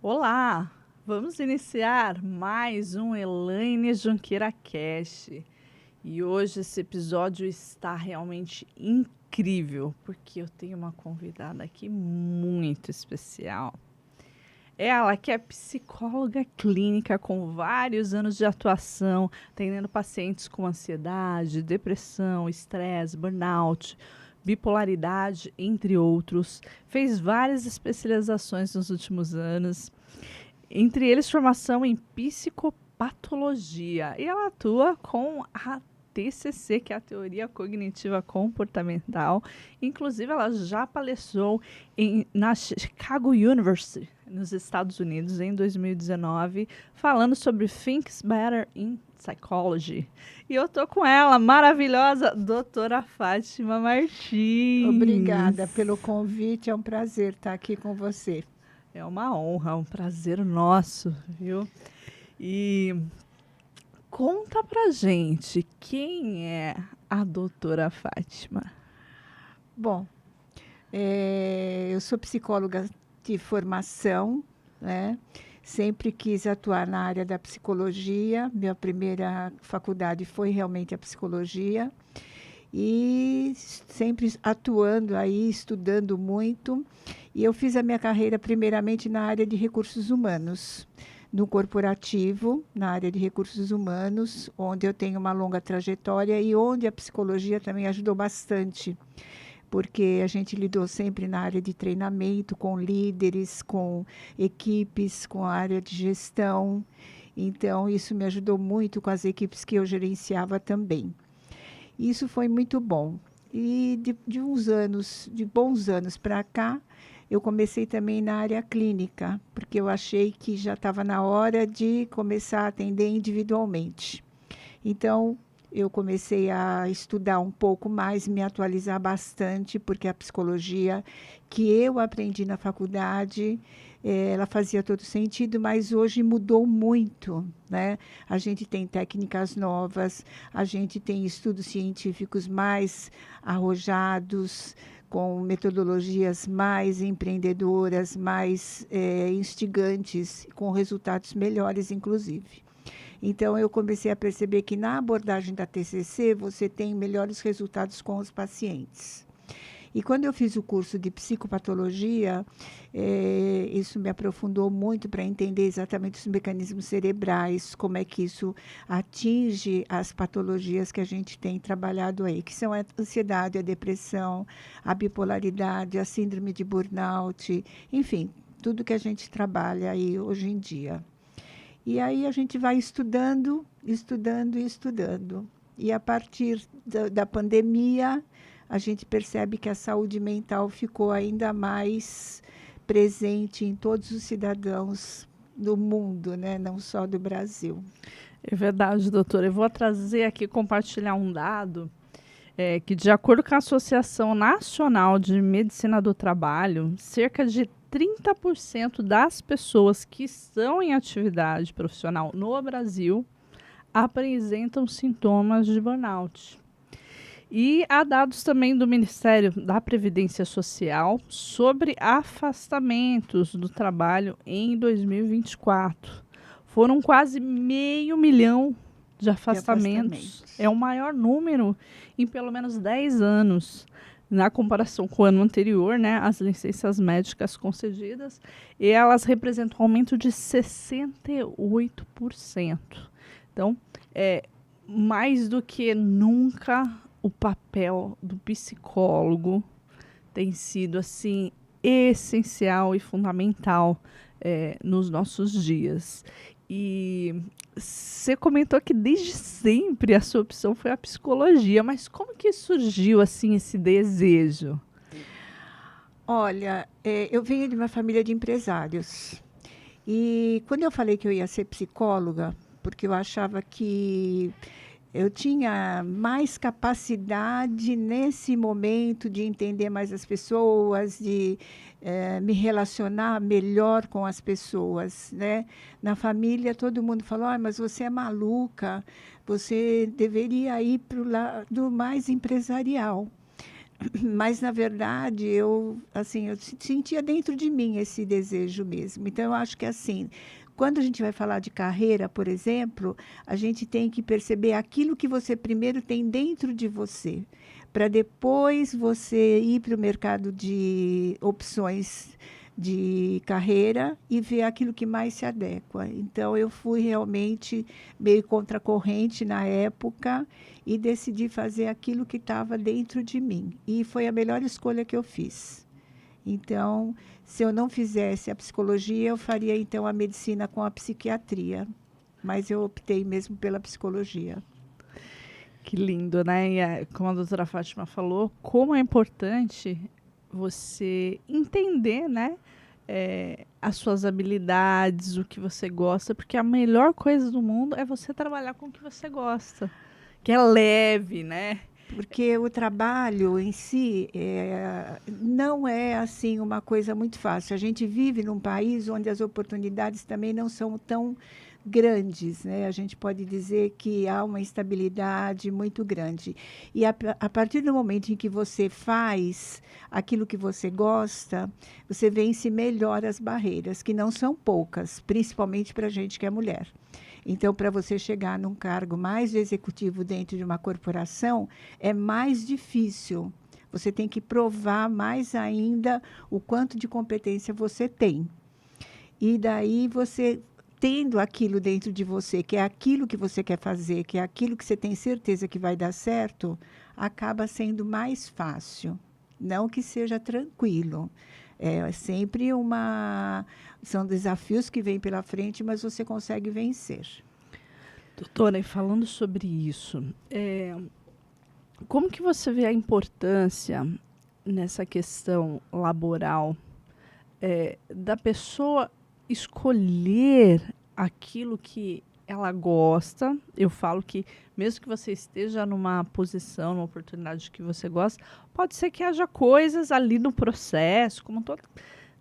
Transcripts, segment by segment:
Olá, vamos iniciar mais um Elaine Junqueira Cast. E hoje esse episódio está realmente incrível, porque eu tenho uma convidada aqui muito especial. Ela que é psicóloga clínica com vários anos de atuação, atendendo pacientes com ansiedade, depressão, estresse, burnout, bipolaridade, entre outros. Fez várias especializações nos últimos anos, entre eles formação em psicopatologia. E ela atua com a TCC, que é a Teoria Cognitiva Comportamental. Inclusive, ela já palestrou na Chicago University, nos Estados Unidos, em 2019, falando sobre Thinks Better in Psychology. E eu tô com ela, maravilhosa, doutora Fátima Martins. Obrigada pelo convite, é um prazer estar aqui com você. É uma honra, um prazer nosso, viu? E conta pra gente quem é a doutora Fátima. Bom, eu sou psicóloga de formação, né? Sempre quis atuar na área da psicologia. Minha primeira faculdade foi realmente a psicologia. E sempre atuando aí, estudando muito. E eu fiz a minha carreira primeiramente na área de recursos humanos, no corporativo, na área de recursos humanos, onde eu tenho uma longa trajetória e onde a psicologia também ajudou bastante, porque a gente lidou sempre na área de treinamento, com líderes, com equipes, com a área de gestão. Então, isso me ajudou muito com as equipes que eu gerenciava também. Isso foi muito bom. E de uns anos, de bons anos para cá, eu comecei também na área clínica, porque eu achei que já estava na hora de começar a atender individualmente. Então, eu comecei a estudar um pouco mais, me atualizar bastante, porque a psicologia que eu aprendi na faculdade, ela fazia todo sentido, mas hoje mudou muito, né? A gente tem técnicas novas, a gente tem estudos científicos mais arrojados, com metodologias mais empreendedoras, mais instigantes, com resultados melhores, inclusive. Então, eu comecei a perceber que na abordagem da TCC, você tem melhores resultados com os pacientes. E quando eu fiz o curso de psicopatologia, isso me aprofundou muito para entender exatamente os mecanismos cerebrais, como é que isso atinge as patologias que a gente tem trabalhado aí, que são a ansiedade, a depressão, a bipolaridade, a síndrome de burnout, enfim, tudo que a gente trabalha aí hoje em dia. E aí a gente vai estudando, estudando e estudando. E a partir da pandemia, a gente percebe que a saúde mental ficou ainda mais presente em todos os cidadãos do mundo, né? Não só do Brasil. É verdade, doutora. Eu vou trazer aqui, compartilhar um dado que, de acordo com a Associação Nacional de Medicina do Trabalho, cerca de 30% das pessoas que estão em atividade profissional no Brasil apresentam sintomas de burnout. E há dados também do Ministério da Previdência Social sobre afastamentos do trabalho em 2024. Foram quase 500.000 de afastamentos. É o maior número em pelo menos 10 anos. Na comparação com o ano anterior, né, as licenças médicas concedidas, e elas representam um aumento de 68%. Então, mais do que nunca, o papel do psicólogo tem sido assim essencial e fundamental nos nossos dias. E você comentou que desde sempre a sua opção foi a psicologia, mas como que surgiu assim esse desejo? Olha, eu venho de uma família de empresários. E quando eu falei que eu ia ser psicóloga, porque eu achava que eu tinha mais capacidade nesse momento de entender mais as pessoas, de me relacionar melhor com as pessoas, né? Na família, todo mundo falou, mas você é maluca, você deveria ir para o lado mais empresarial. Mas, na verdade, assim, eu sentia dentro de mim esse desejo mesmo. Então, eu acho que, assim, quando a gente vai falar de carreira, por exemplo, a gente tem que perceber aquilo que você primeiro tem dentro de você, para depois você ir para o mercado de opções de carreira e ver aquilo que mais se adequa. Então, eu fui realmente meio contracorrente na época e decidi fazer aquilo que estava dentro de mim. E foi a melhor escolha que eu fiz. Então, se eu não fizesse a psicologia, eu faria então a medicina com a psiquiatria. Mas eu optei mesmo pela psicologia. Que lindo, né? E, como a doutora Fátima falou, como é importante você entender, né? As suas habilidades, o que você gosta, porque a melhor coisa do mundo é você trabalhar com o que você gosta, que é leve, né? Porque o trabalho em si não é assim uma coisa muito fácil. A gente vive num país onde as oportunidades também não são tão grandes, né? A gente pode dizer que há uma instabilidade muito grande. E a partir do momento em que você faz aquilo que você gosta, você vence melhor as barreiras, que não são poucas, principalmente para a gente que é mulher. Então, para você chegar num cargo mais executivo dentro de uma corporação, é mais difícil. Você tem que provar mais ainda o quanto de competência você tem. E daí você tendo aquilo dentro de você, que é aquilo que você quer fazer, que é aquilo que você tem certeza que vai dar certo, acaba sendo mais fácil. Não que seja tranquilo. É sempre são desafios que vêm pela frente, mas você consegue vencer. Doutora, e falando sobre isso, como que você vê a importância nessa questão laboral da pessoa escolher aquilo que ela gosta? Eu falo que mesmo que você esteja numa posição, numa oportunidade que você gosta, pode ser que haja coisas ali no processo, como todo.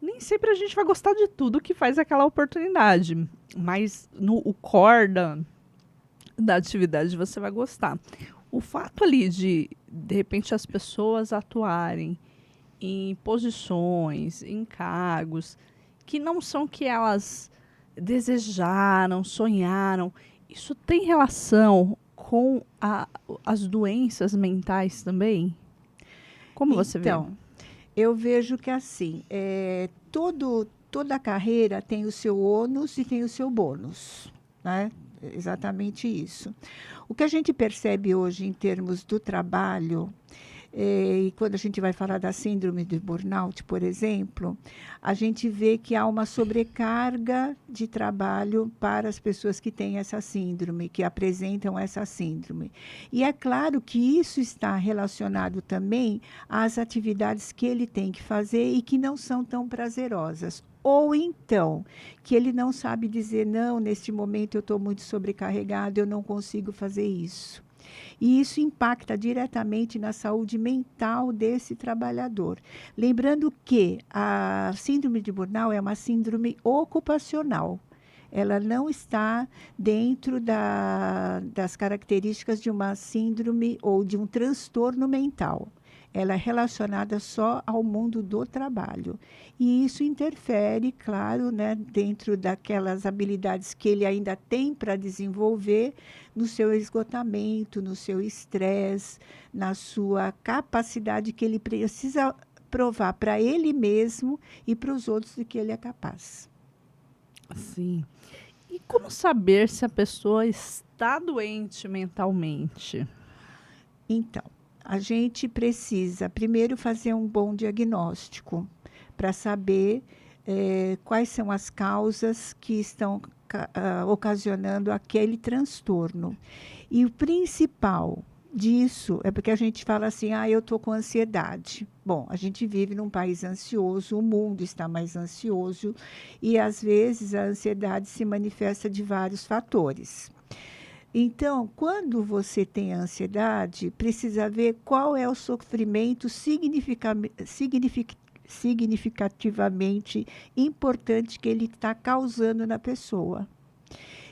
Nem sempre a gente vai gostar de tudo que faz aquela oportunidade, mas o core da atividade você vai gostar. O fato ali de repente, as pessoas atuarem em posições, em cargos, que não são que elas desejaram, sonharam, isso tem relação com as doenças mentais também? Como você vê? Então, eu vejo que assim, toda carreira tem o seu ônus e tem o seu bônus, né? Exatamente isso. O que a gente percebe hoje em termos do trabalho, e quando a gente vai falar da síndrome de burnout, por exemplo, a gente vê que há uma sobrecarga de trabalho para as pessoas que têm essa síndrome, que apresentam essa síndrome. E é claro que isso está relacionado também às atividades que ele tem que fazer e que não são tão prazerosas. Ou então, que ele não sabe dizer, não, neste momento eu estou muito sobrecarregado, eu não consigo fazer isso. E isso impacta diretamente na saúde mental desse trabalhador. Lembrando que a síndrome de burnout é uma síndrome ocupacional. Ela não está dentro das características de uma síndrome ou de um transtorno mental. Ela é relacionada só ao mundo do trabalho. E isso interfere, claro, né, dentro daquelas habilidades que ele ainda tem para desenvolver, no seu esgotamento, no seu estresse, na sua capacidade que ele precisa provar para ele mesmo e para os outros de que ele é capaz. Sim. E como saber se a pessoa está doente mentalmente? Então, a gente precisa primeiro fazer um bom diagnóstico para saber quais são as causas que estão ocasionando aquele transtorno. E o principal disso é porque a gente fala assim, eu estou com ansiedade. Bom, a gente vive num país ansioso, o mundo está mais ansioso e às vezes a ansiedade se manifesta de vários fatores. Então, quando você tem ansiedade, precisa ver qual é o sofrimento significativamente importante que ele está causando na pessoa.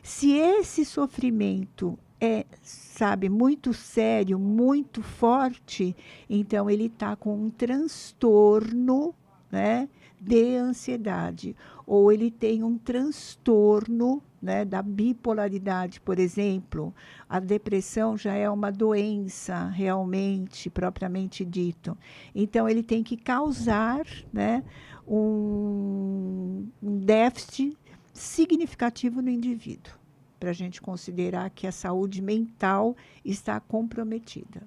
Se esse sofrimento é, sabe, muito sério, muito forte, então ele está com um transtorno, né, de ansiedade, ou ele tem um transtorno, né, da bipolaridade, por exemplo. A depressão já é uma doença realmente, propriamente dito. Então, ele tem que causar, né, um déficit significativo no indivíduo, para a gente considerar que a saúde mental está comprometida.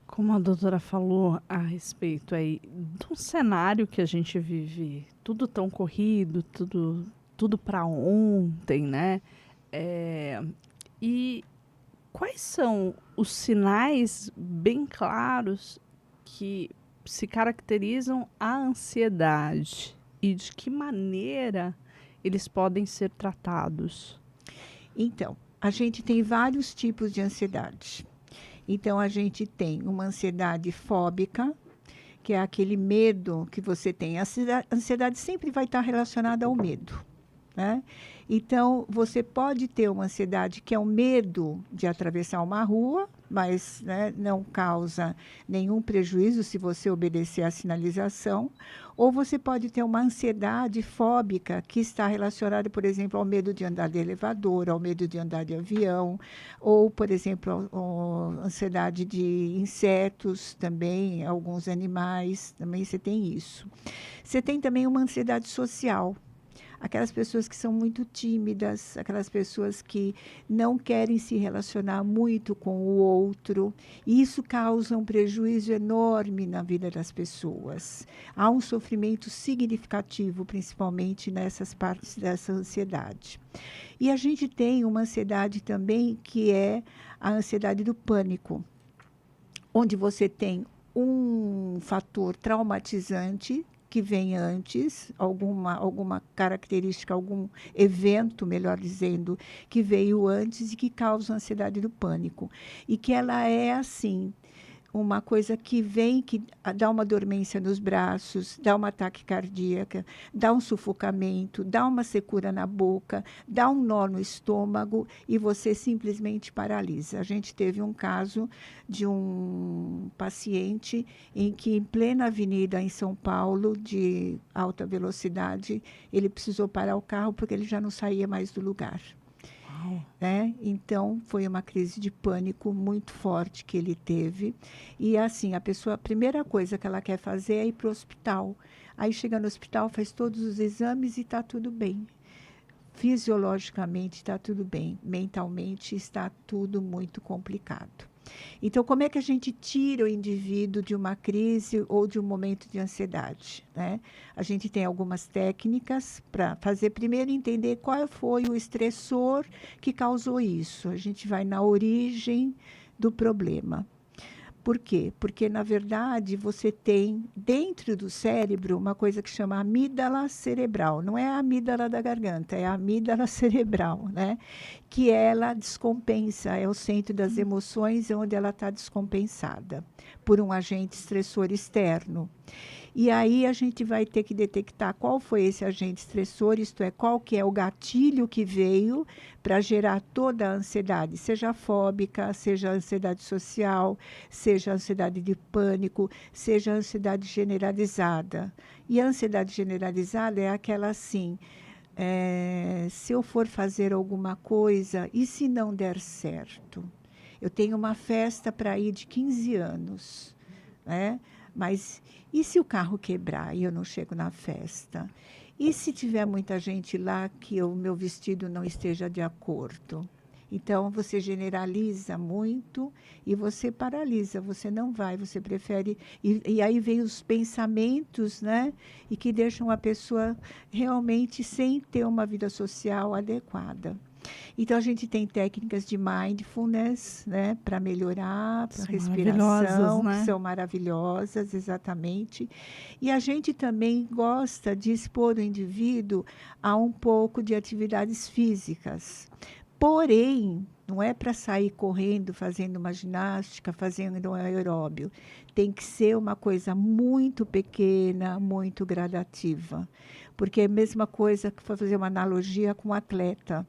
Como a doutora falou a respeito aí do cenário que a gente vive, tudo tão corrido, tudo para ontem, né? E quais são os sinais bem claros que se caracterizam a ansiedade e de que maneira eles podem ser tratados? Então, a gente tem vários tipos de ansiedade. Então, a gente tem uma ansiedade fóbica, que é aquele medo que você tem. A ansiedade sempre vai estar relacionada ao medo, né? Então, você pode ter uma ansiedade que é o medo de atravessar uma rua, mas, né, não causa nenhum prejuízo se você obedecer à sinalização. Ou você pode ter uma ansiedade fóbica que está relacionada, por exemplo, ao medo de andar de elevador, ao medo de andar de avião, ou, por exemplo, a ansiedade de insetos também, alguns animais, também você tem isso. Você tem também uma ansiedade social. Aquelas pessoas que são muito tímidas, aquelas pessoas que não querem se relacionar muito com o outro. E isso causa um prejuízo enorme na vida das pessoas. Há um sofrimento significativo, principalmente nessas partes dessa ansiedade. E a gente tem uma ansiedade também, que é a ansiedade do pânico, onde você tem um fator traumatizante que vem antes, alguma característica, algum evento, melhor dizendo, que veio antes e que causa ansiedade do pânico. E que ela é assim, uma coisa que vem, que dá uma dormência nos braços, dá uma ataque cardíaca, dá um sufocamento, dá uma secura na boca, dá um nó no estômago e você simplesmente paralisa. A gente teve um caso de um paciente em que, em plena avenida em São Paulo, de alta velocidade, ele precisou parar o carro porque ele já não saía mais do lugar. Né? Então, foi uma crise de pânico muito forte que ele teve. E, assim, a primeira coisa que ela quer fazer é ir para o hospital. Aí, chega no hospital, faz todos os exames e está tudo bem. Fisiologicamente está tudo bem. Mentalmente está tudo muito complicado. Então, como é que a gente tira o indivíduo de uma crise ou de um momento de ansiedade, né? A gente tem algumas técnicas para fazer, primeiro, entender qual foi o estressor que causou isso. A gente vai na origem do problema. Por quê? Porque, na verdade, você tem dentro do cérebro uma coisa que chama amígdala cerebral. Não é a amígdala da garganta, é a amígdala cerebral, né? Que ela descompensa, é o centro das emoções onde ela está descompensada por um agente estressor externo. E aí a gente vai ter que detectar qual foi esse agente estressor, isto é, qual que é o gatilho que veio para gerar toda a ansiedade, seja fóbica, seja ansiedade social, seja ansiedade de pânico, seja ansiedade generalizada. E a ansiedade generalizada é aquela assim, se eu for fazer alguma coisa, e se não der certo? Eu tenho uma festa para ir de 15 anos, né? Mas e se o carro quebrar e eu não chego na festa? E se tiver muita gente lá que o meu vestido não esteja de acordo? Então, você generaliza muito e você paralisa, você não vai, você prefere... E aí vem os pensamentos, né? E que deixam a pessoa realmente sem ter uma vida social adequada. Então, a gente tem técnicas de mindfulness, né, para melhorar, para respiração, né? que são maravilhosas, exatamente. E a gente também gosta de expor o indivíduo a um pouco de atividades físicas. Porém, não é para sair correndo, fazendo uma ginástica, fazendo um aeróbio. Tem que ser uma coisa muito pequena, muito gradativa. Porque é a mesma coisa que fazer uma analogia com um atleta.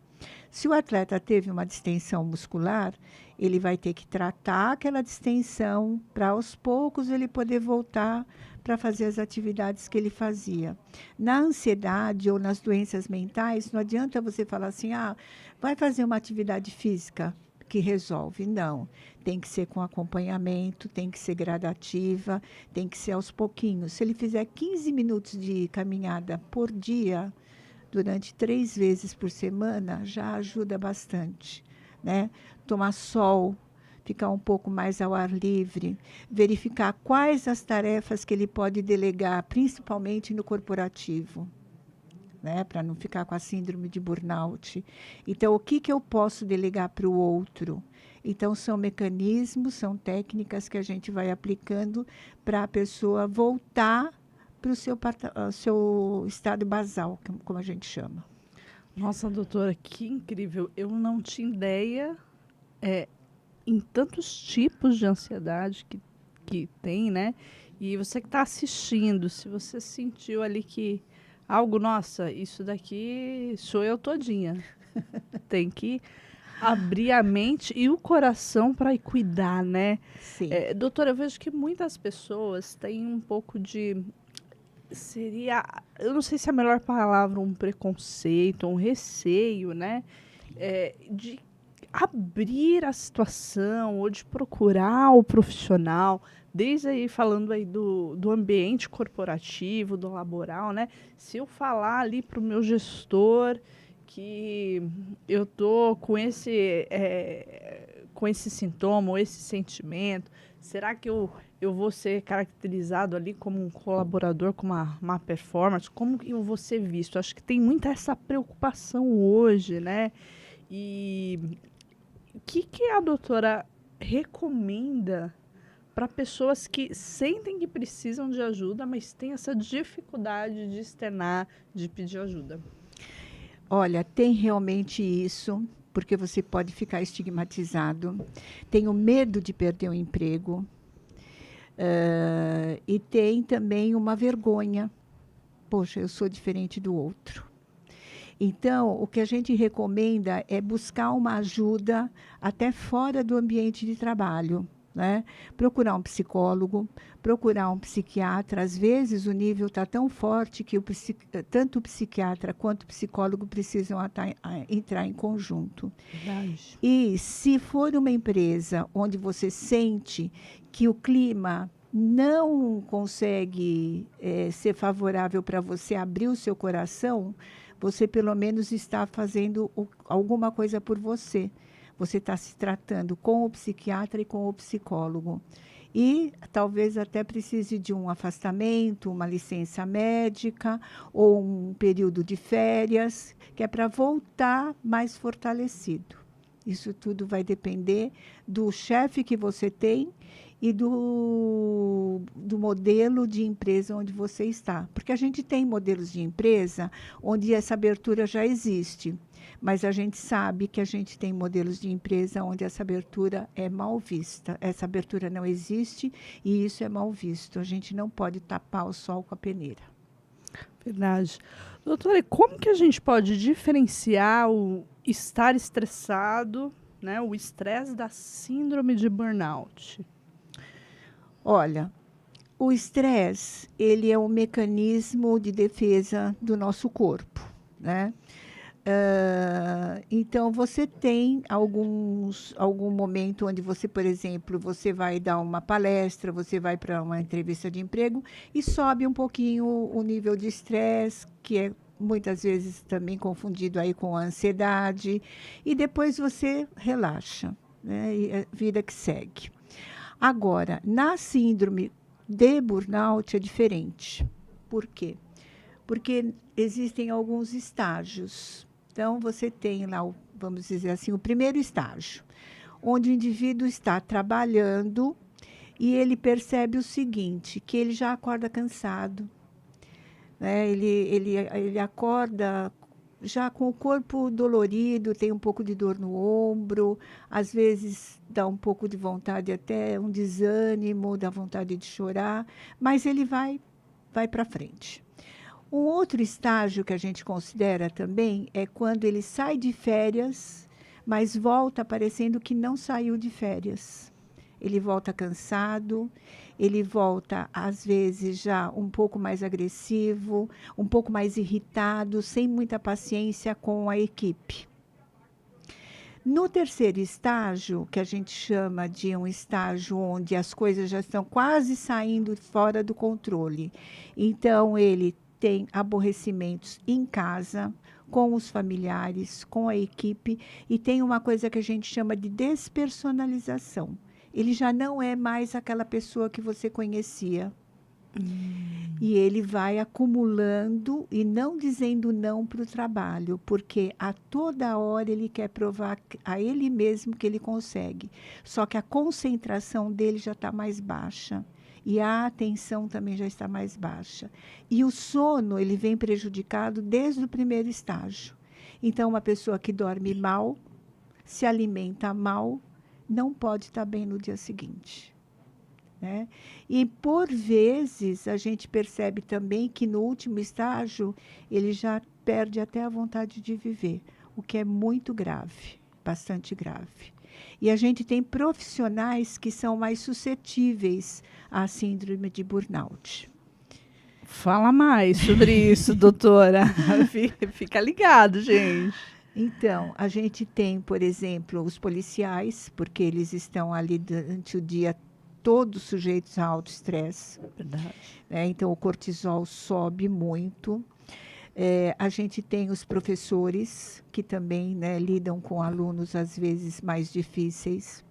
Se o atleta teve uma distensão muscular, ele vai ter que tratar aquela distensão para aos poucos ele poder voltar para fazer as atividades que ele fazia. Na ansiedade ou nas doenças mentais, não adianta você falar assim, vai fazer uma atividade física que resolve. Não, tem que ser com acompanhamento, tem que ser gradativa, tem que ser aos pouquinhos. Se ele fizer 15 minutos de caminhada por dia, durante 3 vezes por semana, já ajuda bastante, né? Tomar sol, ficar um pouco mais ao ar livre, verificar quais as tarefas que ele pode delegar, principalmente no corporativo, né? Para não ficar com a síndrome de burnout. Então, o que eu posso delegar para o outro? Então, são mecanismos, são técnicas que a gente vai aplicando para a pessoa voltar para o seu estado basal, como a gente chama. Nossa, doutora, que incrível. Eu não tinha ideia em tantos tipos de ansiedade que tem, né? E você que está assistindo, se você sentiu ali que algo, nossa, isso daqui sou eu todinha. Tem que abrir a mente e o coração para ir cuidar, né? Sim. Doutora, eu vejo que muitas pessoas têm um pouco de... eu não sei se é a melhor palavra, um preconceito, um receio, né? De abrir a situação ou de procurar o profissional, desde aí falando aí do ambiente corporativo, do laboral, né? Se eu falar ali para o meu gestor que eu tô com esse sintoma ou esse sentimento, será que eu vou ser caracterizado ali como um colaborador com uma má performance? Como que eu vou ser visto? Acho que tem muita essa preocupação hoje, né? E o que a doutora recomenda para pessoas que sentem que precisam de ajuda, mas têm essa dificuldade de externar, de pedir ajuda? Olha, tem realmente isso, porque você pode ficar estigmatizado. Tem o medo de perder o emprego. E tem também uma vergonha. Poxa, eu sou diferente do outro. Então, o que a gente recomenda é buscar uma ajuda até fora do ambiente de trabalho, né? Procurar um psicólogo, procurar um psiquiatra. Às vezes, o nível está tão forte que tanto o psiquiatra quanto o psicólogo precisam entrar em conjunto. Verdade. E se for uma empresa onde você sente que o clima não consegue ser favorável para você abrir o seu coração, você pelo menos está fazendo alguma coisa por você. Você está se tratando com o psiquiatra e com o psicólogo. E talvez até precise de um afastamento, uma licença médica ou um período de férias, que é para voltar mais fortalecido. Isso tudo vai depender do chefe que você tem e do modelo de empresa onde você está. Porque a gente tem modelos de empresa onde essa abertura já existe, mas a gente sabe que a gente tem modelos de empresa onde essa abertura é mal vista. Essa abertura não existe e isso é mal visto. A gente não pode tapar o sol com a peneira. Verdade. Doutora, e como que a gente pode diferenciar o estar estressado, né, o estresse da síndrome de burnout? Olha, o estresse, ele é um mecanismo de defesa do nosso corpo, né? Então, você tem algum momento onde você, por exemplo, você vai dar uma palestra, você vai para uma entrevista de emprego e sobe um pouquinho o nível de estresse, que é muitas vezes também confundido aí com a ansiedade, e depois você relaxa, né? E a vida que segue. Agora, na síndrome de burnout é diferente. Por quê? Porque existem alguns estágios. Então, você tem lá, vamos dizer assim, o primeiro estágio, onde o indivíduo está trabalhando e ele percebe o seguinte, que ele já acorda cansado, né? Ele acorda já com o corpo dolorido, tem um pouco de dor no ombro, às vezes dá um pouco de vontade, até um desânimo, dá vontade de chorar, mas ele vai para frente. Um outro estágio que a gente considera também é quando ele sai de férias, mas volta parecendo que não saiu de férias. Ele volta cansado, ele volta, às vezes, já um pouco mais agressivo, um pouco mais irritado, sem muita paciência com a equipe. No terceiro estágio, que a gente chama de um estágio onde as coisas já estão quase saindo fora do controle, então ele tem aborrecimentos em casa, com os familiares, com a equipe, e tem uma coisa que a gente chama de despersonalização. Ele já não é mais aquela pessoa que você conhecia. E ele vai acumulando e não dizendo não para o trabalho, porque a toda hora ele quer provar a ele mesmo que ele consegue. Só que a concentração dele já está mais baixa. E a atenção também já está mais baixa. E o sono, ele vem prejudicado desde o primeiro estágio. Então, uma pessoa que dorme mal, se alimenta mal, não pode estar bem no dia seguinte. Né? E, por vezes, a gente percebe também que no último estágio, ele já perde até a vontade de viver, o que é muito grave, bastante grave. E a gente tem profissionais que são mais suscetíveis à síndrome de burnout. Fala mais sobre isso, doutora. Fica ligado, gente. Então, a gente tem, por exemplo, os policiais, porque eles estão ali durante o dia todos sujeitos a alto estresse. Verdade. Então, o cortisol sobe muito. A gente tem os professores, que também, né, lidam com alunos, às vezes, mais difíceis.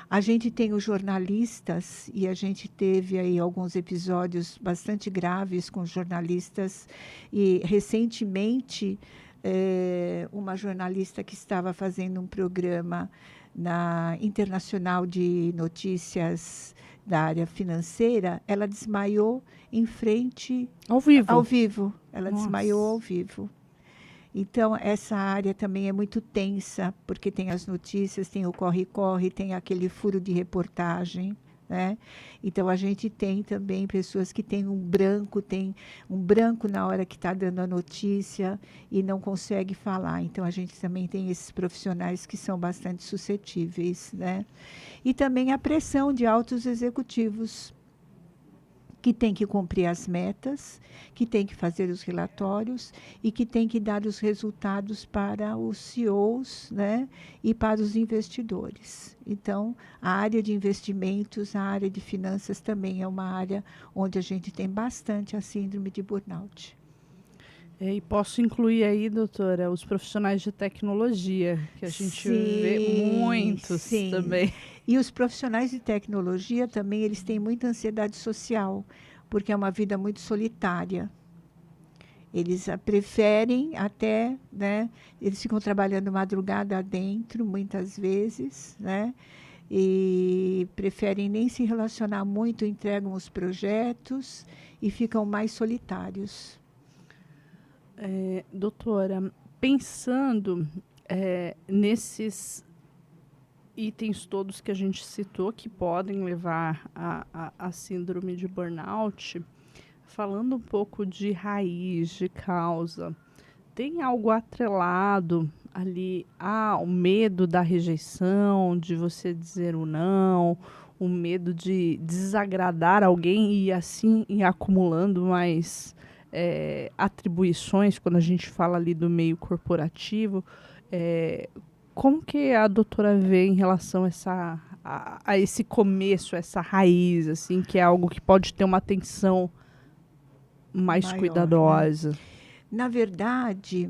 A gente tem os jornalistas, e a gente teve aí alguns episódios bastante graves com jornalistas. E, recentemente, uma jornalista que estava fazendo um programa na Internacional de Notícias da área financeira, ela desmaiou em frente... Ao vivo? Ao vivo. Ela Nossa. desmaiou ao vivo. Então, essa área também é muito tensa, porque tem as notícias, tem o corre-corre, tem aquele furo de reportagem, né? Então, a gente tem também pessoas que têm um branco na hora que está dando a notícia e não consegue falar. Então, a gente também tem esses profissionais que são bastante suscetíveis, né? E também a pressão de altos executivos, que tem que cumprir as metas, que tem que fazer os relatórios e que tem que dar os resultados para os CEOs, né, e para os investidores. Então, a área de investimentos, a área de finanças também é uma área onde a gente tem bastante a síndrome de burnout. E posso incluir aí, doutora, os profissionais de tecnologia, que a gente vê muitos também. E os profissionais de tecnologia também, eles têm muita ansiedade social, porque é uma vida muito solitária. Eles preferem até, né, eles ficam trabalhando madrugada adentro, muitas vezes, né, e preferem nem se relacionar muito, entregam os projetos e ficam mais solitários. Doutora, pensando nesses itens todos que a gente citou que podem levar a síndrome de burnout, falando um pouco de raiz, de causa, tem algo atrelado ali ao medo da rejeição, de você dizer o não, o medo de desagradar alguém e assim ir acumulando mais atribuições, quando a gente fala ali do meio corporativo, como que a doutora vê em relação a esse começo, essa raiz, assim, que é algo que pode ter uma atenção mais maior, cuidadosa? Né? Na verdade,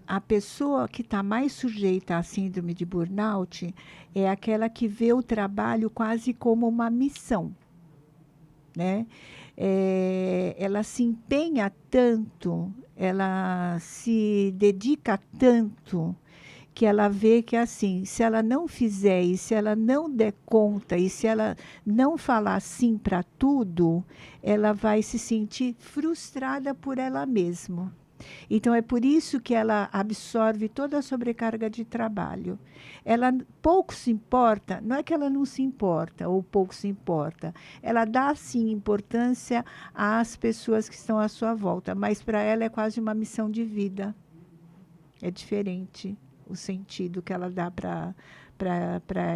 a pessoa que está mais sujeita à síndrome de burnout é aquela que vê o trabalho quase como uma missão, né? Ela se empenha tanto, ela se dedica tanto, que ela vê que, assim, se ela não fizer e se ela não der conta e se ela não falar sim para tudo, ela vai se sentir frustrada por ela mesma. Então, é por isso que ela absorve toda a sobrecarga de trabalho. Ela pouco se importa, não é que ela não se importa ou pouco se importa, ela dá sim importância às pessoas que estão à sua volta, mas para ela é quase uma missão de vida. É diferente o sentido que ela dá para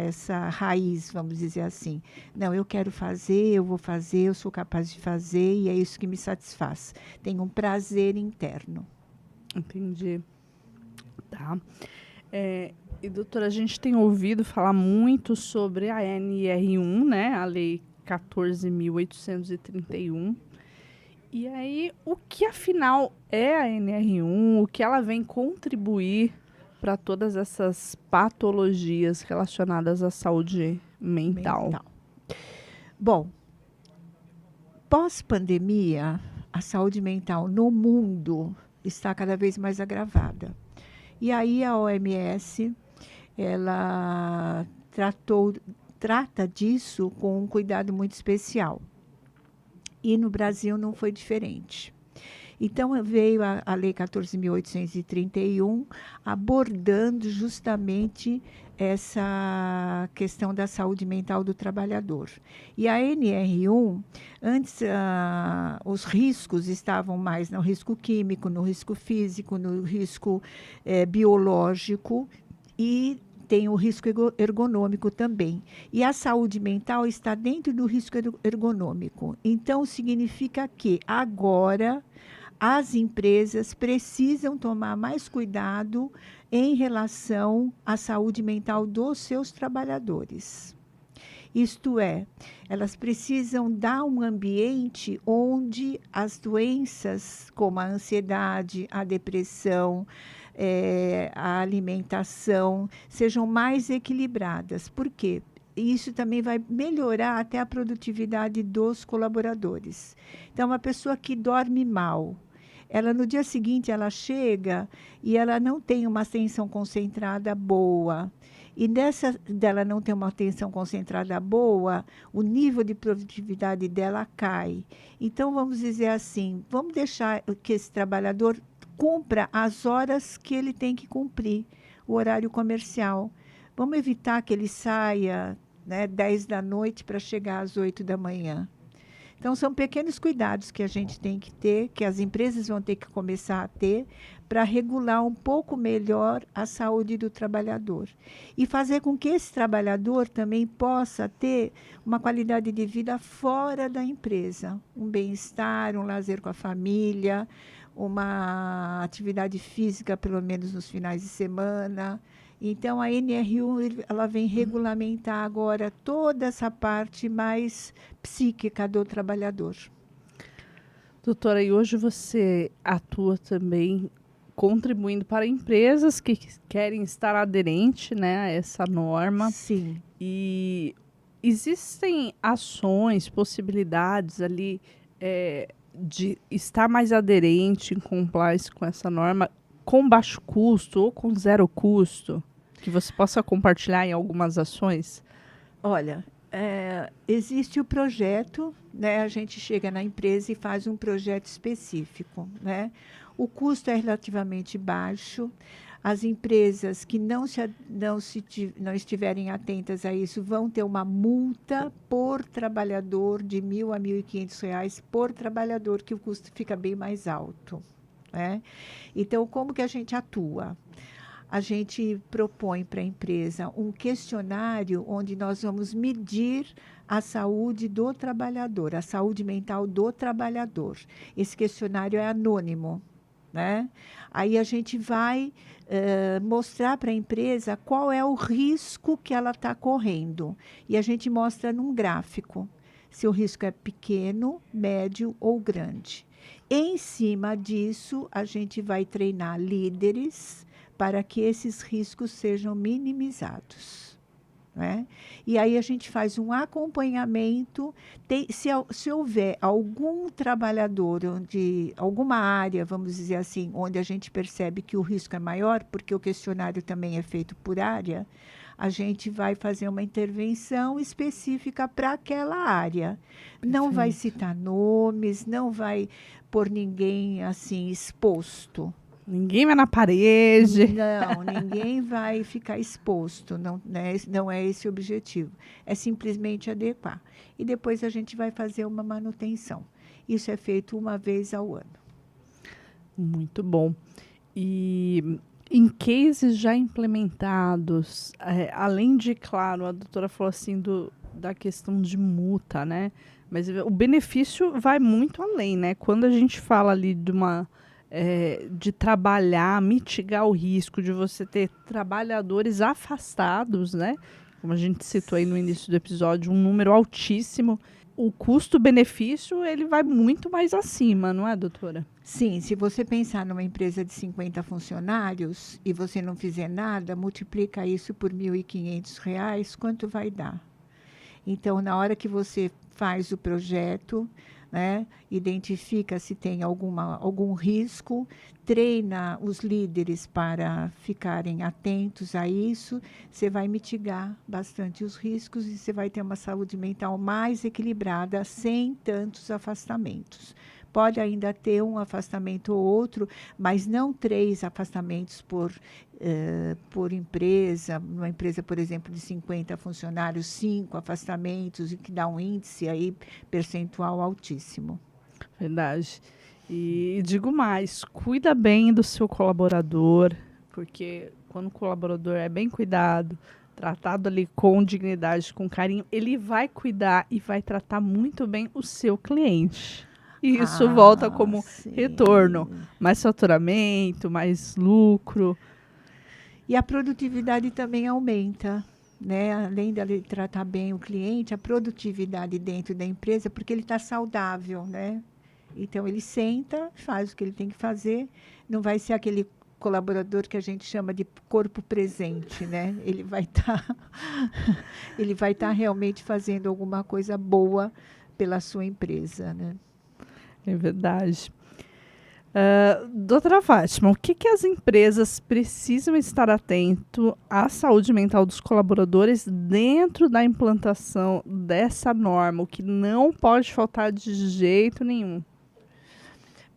essa raiz, vamos dizer assim. Não, eu quero fazer, eu vou fazer, eu sou capaz de fazer e é isso que me satisfaz. Tem um prazer interno. Entendi. Tá. E, doutora, a gente tem ouvido falar muito sobre a NR1, né? A Lei 14.831. E aí, o que afinal é a NR1? O que ela vem contribuir para todas essas patologias relacionadas à saúde mental? Bom, pós-pandemia, a saúde mental no mundo está cada vez mais agravada. E aí a OMS, ela trata disso com um cuidado muito especial. E no Brasil não foi diferente. Então, veio a Lei 14.831 abordando justamente essa questão da saúde mental do trabalhador. E a NR1, antes, os riscos estavam mais no risco químico, no risco físico, no risco biológico e tem o risco ergonômico também. E a saúde mental está dentro do risco ergonômico. Então, significa que agora as empresas precisam tomar mais cuidado em relação à saúde mental dos seus trabalhadores. Isto é, elas precisam dar um ambiente onde as doenças, como a ansiedade, a depressão, a alimentação, sejam mais equilibradas. Por quê? Isso também vai melhorar até a produtividade dos colaboradores. Então, uma pessoa que dorme mal, ela no dia seguinte ela chega e ela não tem uma atenção concentrada boa. E dela não ter uma atenção concentrada boa, o nível de produtividade dela cai. Então, vamos dizer assim, vamos deixar que esse trabalhador cumpra as horas que ele tem que cumprir, o horário comercial. Vamos evitar que ele saia 10 da noite para chegar às 8 da manhã. Então, são pequenos cuidados que a gente tem que ter, que as empresas vão ter que começar a ter, para regular um pouco melhor a saúde do trabalhador. E fazer com que esse trabalhador também possa ter uma qualidade de vida fora da empresa. Um bem-estar, um lazer com a família, uma atividade física, pelo menos nos finais de semana. Então, a NR1 ela vem regulamentar agora toda essa parte mais psíquica do trabalhador. Doutora, e hoje você atua também contribuindo para empresas que querem estar aderente, né, a essa norma. Sim. E existem ações, possibilidades ali de estar mais aderente em compliance com essa norma com baixo custo ou com zero custo? Que você possa compartilhar em algumas ações? Olha, existe o projeto, a gente chega na empresa e faz um projeto específico. O custo é relativamente baixo. As empresas que não estiverem atentas a isso vão ter uma multa por trabalhador de R$ 1.000 a R$ 1.500 por trabalhador, que o custo fica bem mais alto. Então, como que a gente atua? A gente propõe para a empresa um questionário onde nós vamos medir a saúde do trabalhador, a saúde mental do trabalhador. Esse questionário é anônimo. Aí a gente vai mostrar para a empresa qual é o risco que ela está correndo. E a gente mostra num gráfico se o risco é pequeno, médio ou grande. Em cima disso, a gente vai treinar líderes para que esses riscos sejam minimizados. né? E aí a gente faz um acompanhamento. Se houver algum trabalhador, alguma área, vamos dizer assim, onde a gente percebe que o risco é maior, porque o questionário também é feito por área, a gente vai fazer uma intervenção específica para aquela área. Não vai Perfeito. citar nomes, não vai pôr ninguém assim exposto. Ninguém vai na parede. Não, ninguém vai ficar exposto, não, né? Não é esse o objetivo. É simplesmente adequar. E depois a gente vai fazer uma manutenção. Isso é feito uma vez ao ano. Muito bom. E em cases já implementados, além de, claro, a doutora falou assim da questão de multa, né? Mas o benefício vai muito além, né? Quando a gente fala ali de trabalhar, mitigar o risco de você ter trabalhadores afastados, né? Como a gente citou aí no início do episódio, um número altíssimo. O custo-benefício, ele vai muito mais acima, não é, doutora? Sim, se você pensar numa empresa de 50 funcionários e você não fizer nada, multiplica isso por R$ 1.500, quanto vai dar? Então, na hora que você faz o projeto, né, identifica se tem algum risco, treina os líderes para ficarem atentos a isso, você vai mitigar bastante os riscos e você vai ter uma saúde mental mais equilibrada, sem tantos afastamentos. Pode ainda ter um afastamento ou outro, mas não 3 afastamentos por empresa. Uma empresa, por exemplo, de 50 funcionários, 5 afastamentos, e que dá um índice aí percentual altíssimo. Verdade. E digo mais, cuida bem do seu colaborador, porque quando o colaborador é bem cuidado, tratado ali com dignidade, com carinho, ele vai cuidar e vai tratar muito bem o seu cliente. E isso volta como retorno, Sim. mais faturamento, mais lucro. E a produtividade também aumenta, né? Além de tratar bem o cliente, a produtividade dentro da empresa, porque ele está saudável, né? Então, ele senta, faz o que ele tem que fazer, não vai ser aquele colaborador que a gente chama de corpo presente, né? Ele vai estar realmente fazendo alguma coisa boa pela sua empresa, né? É verdade. Doutora Fátima, o que as empresas precisam estar atento à saúde mental dos colaboradores dentro da implantação dessa norma? O que não pode faltar de jeito nenhum?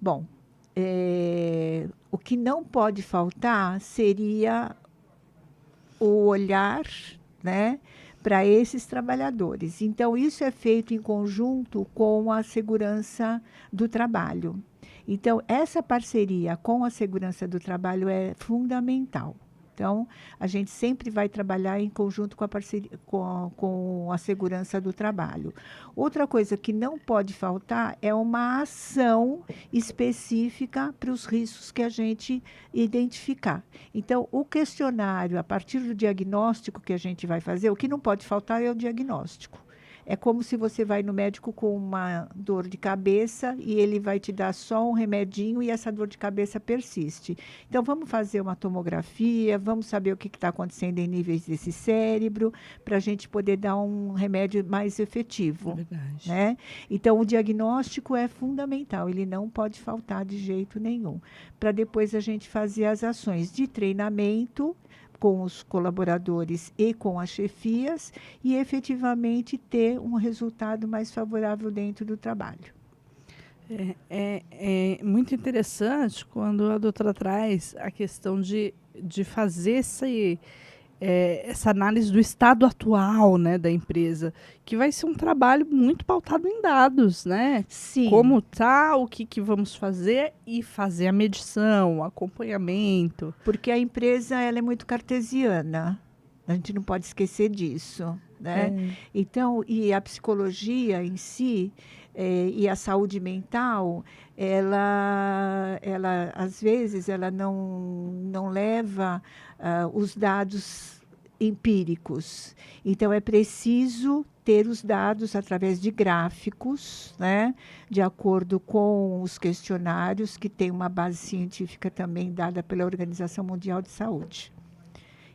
Bom, o que não pode faltar seria o olhar, né, para esses trabalhadores. Então, isso é feito em conjunto com a segurança do trabalho. Então, essa parceria com a segurança do trabalho é fundamental. Então, a gente sempre vai trabalhar em conjunto com a parceria, com a segurança do trabalho. Outra coisa que não pode faltar é uma ação específica para os riscos que a gente identificar. Então, o questionário, a partir do diagnóstico que a gente vai fazer, o que não pode faltar é o diagnóstico. É como se você vai no médico com uma dor de cabeça e ele vai te dar só um remedinho e essa dor de cabeça persiste. Então, vamos fazer uma tomografia, vamos saber o que está acontecendo em níveis desse cérebro, para a gente poder dar um remédio mais efetivo. Verdade. Né? Então, o diagnóstico é fundamental, ele não pode faltar de jeito nenhum, para depois a gente fazer as ações de treinamento com os colaboradores e com as chefias e efetivamente ter um resultado mais favorável dentro do trabalho. É muito interessante quando a doutora traz a questão de fazer essa análise do estado atual, né, da empresa, que vai ser um trabalho muito pautado em dados, né? Sim. Como tá, o que vamos fazer e fazer a medição, o acompanhamento. Porque a empresa ela é muito cartesiana. A gente não pode esquecer disso, né? Então, e a psicologia em si e a saúde mental, ela às vezes ela não leva os dados empíricos. Então, é preciso ter os dados através de gráficos, né, de acordo com os questionários, que tem uma base científica também dada pela Organização Mundial de Saúde.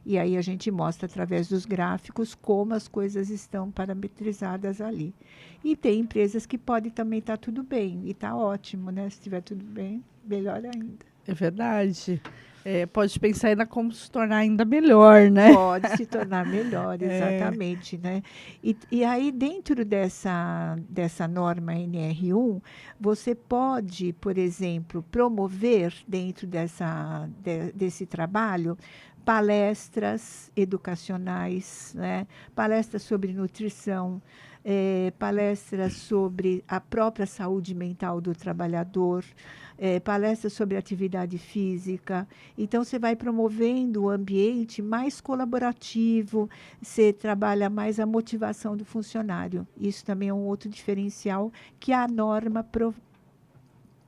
E aí a gente mostra através dos gráficos como as coisas estão parametrizadas ali. E tem empresas que podem também estar tudo bem, e está ótimo, né? Se estiver tudo bem, melhor ainda. É verdade. Pode pensar ainda como se tornar ainda melhor, né? Pode se tornar melhor, exatamente, né? E aí, dentro dessa norma NR1, você pode, por exemplo, promover dentro desse trabalho palestras educacionais, né? Palestras sobre nutrição, palestras sobre a própria saúde mental do trabalhador, palestras sobre atividade física. Então, você vai promovendo o ambiente mais colaborativo, você trabalha mais a motivação do funcionário. Isso também é um outro diferencial que a norma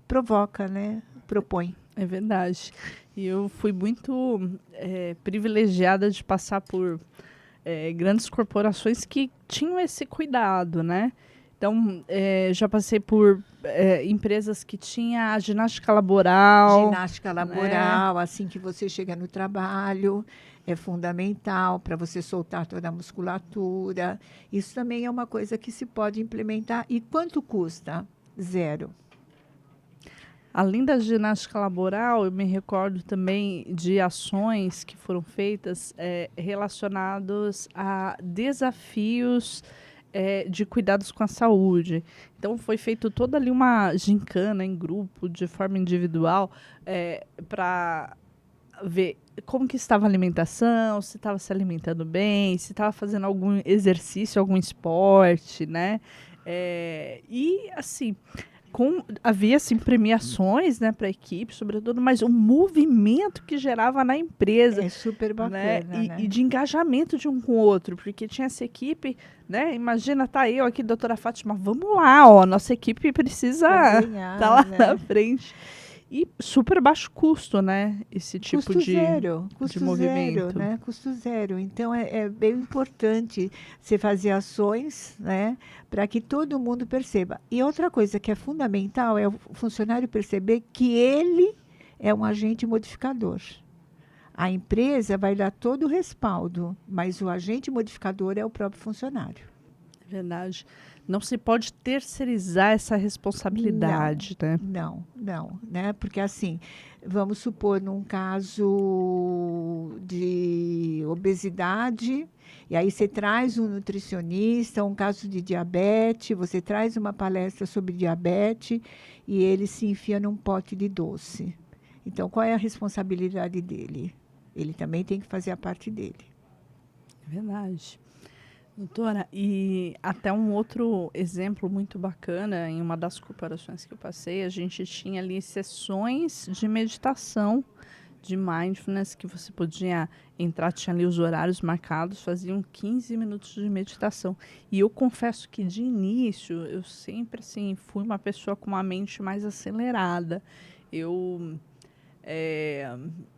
provoca, né? Propõe. É verdade. E eu fui muito privilegiada de passar por grandes corporações que tinham esse cuidado, né? Então, já passei por empresas que tinham a ginástica laboral. Ginástica laboral, assim que você chega no trabalho, é fundamental para você soltar toda a musculatura. Isso também é uma coisa que se pode implementar. E quanto custa? 0. Além da ginástica laboral, eu me recordo também de ações que foram feitas relacionadas a desafios de cuidados com a saúde. Então, foi feito toda ali uma gincana em grupo, de forma individual, para ver como que estava a alimentação, se estava se alimentando bem, se estava fazendo algum exercício, algum esporte, né? E, assim... havia assim, premiações, né, para a equipe, sobretudo, mas o movimento que gerava na empresa. É super bacana, né? E de engajamento de um com o outro, porque tinha essa equipe, né? Imagina, tá eu aqui, doutora Fátima, vamos lá, ó, nossa equipe precisa estar lá na frente. E super baixo custo, né? Esse tipo custo de movimento. Zero, né? Custo zero. Então, é bem importante você fazer ações, né? Para que todo mundo perceba. E outra coisa que é fundamental é o funcionário perceber que ele é um agente modificador. A empresa vai dar todo o respaldo, mas o agente modificador é o próprio funcionário. Verdade. Não se pode terceirizar essa responsabilidade, né? Não, né? Porque assim, vamos supor num caso de obesidade, e aí você traz um nutricionista, um caso de diabetes, você traz uma palestra sobre diabetes e ele se enfia num pote de doce. Então, qual é a responsabilidade dele? Ele também tem que fazer a parte dele. É verdade. Doutora, e até um outro exemplo muito bacana, em uma das corporações que eu passei, a gente tinha ali sessões de meditação, de mindfulness, que você podia entrar, tinha ali os horários marcados, faziam 15 minutos de meditação. E eu confesso que de início, eu sempre assim, fui uma pessoa com uma mente mais acelerada. Eu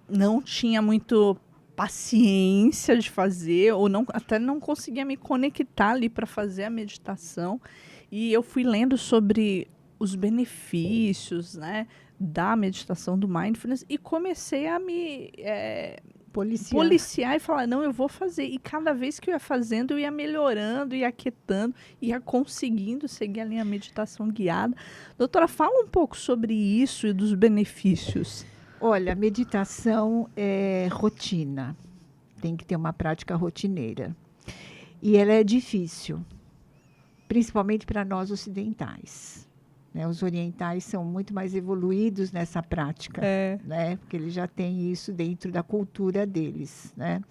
não tinha muito paciência de fazer, ou não, até não conseguia me conectar ali para fazer a meditação. E eu fui lendo sobre os benefícios, né, da meditação, do mindfulness, e comecei a me policiar e falar, não, eu vou fazer. E cada vez que eu ia fazendo, eu ia melhorando, ia aquietando, ia conseguindo seguir ali a meditação guiada. Doutora, fala um pouco sobre isso e dos benefícios. Olha, a meditação é rotina. Tem que ter uma prática rotineira. E ela é difícil, principalmente para nós ocidentais. Né? Os orientais são muito mais evoluídos nessa prática, né? Porque eles já têm isso dentro da cultura deles, né?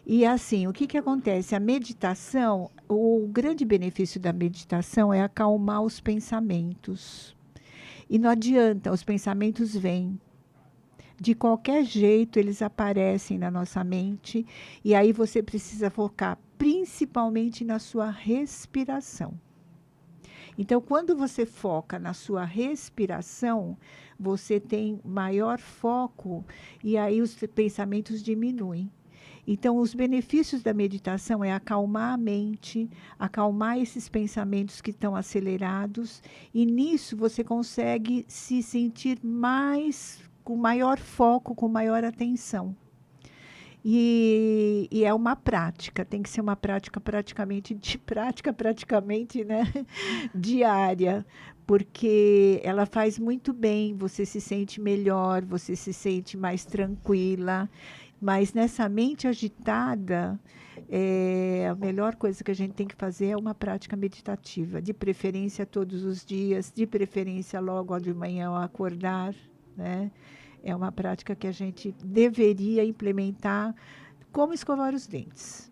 E assim, o que acontece? A meditação, o grande benefício da meditação é acalmar os pensamentos. E não adianta, os pensamentos vêm. De qualquer jeito, eles aparecem na nossa mente. E aí você precisa focar principalmente na sua respiração. Então, quando você foca na sua respiração, você tem maior foco e aí os pensamentos diminuem. Então, os benefícios da meditação é acalmar a mente, acalmar esses pensamentos que estão acelerados, e nisso você consegue se sentir mais, com maior foco, com maior atenção. E é uma prática, tem que ser uma prática praticamente, né, diária, porque ela faz muito bem, você se sente melhor, você se sente mais tranquila, mas nessa mente agitada, a melhor coisa que a gente tem que fazer é uma prática meditativa, de preferência todos os dias, de preferência logo de manhã ao acordar, né? É uma prática que a gente deveria implementar como escovar os dentes.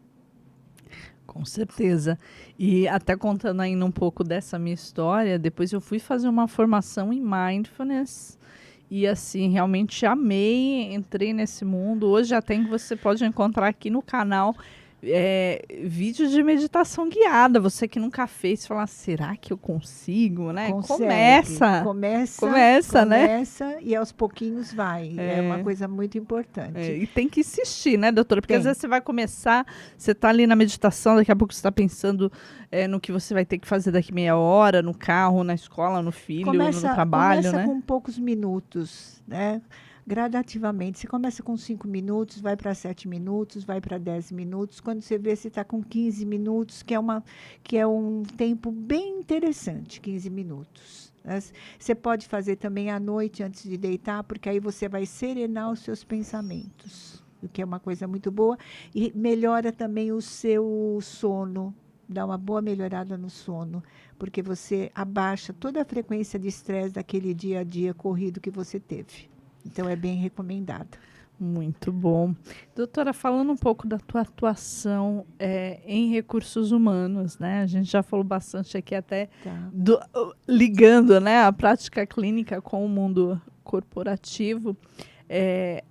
Com certeza. E até contando ainda um pouco dessa minha história, depois eu fui fazer uma formação em mindfulness e assim, realmente amei, entrei nesse mundo. Hoje até que você pode encontrar aqui no canal vídeos de meditação guiada. Você que nunca fez, fala, será que eu consigo, né? Consegue. Começa, né? Começa e aos pouquinhos vai. É uma coisa muito importante. E tem que insistir, né, doutora? Porque Tem. às vezes você vai começar, você está ali na meditação, daqui a pouco você está pensando no que você vai ter que fazer daqui meia hora, no carro, na escola, no filho, no trabalho, começa né? com poucos minutos, né? Gradativamente. Você começa com 5 minutos, vai para 7 minutos, vai para 10 minutos. Quando você vê, você está com 15 minutos, que é um tempo bem interessante, 15 minutos. Né? Você pode fazer também à noite, antes de deitar, porque aí você vai serenar os seus pensamentos, o que é uma coisa muito boa. E melhora também o seu sono, dá uma boa melhorada no sono, porque você abaixa toda a frequência de estresse daquele dia a dia corrido que você teve. Então, é bem recomendado. Muito bom. Doutora, falando um pouco da tua atuação em recursos humanos, né? A gente já falou bastante aqui até ligando, né, a prática clínica com o mundo corporativo.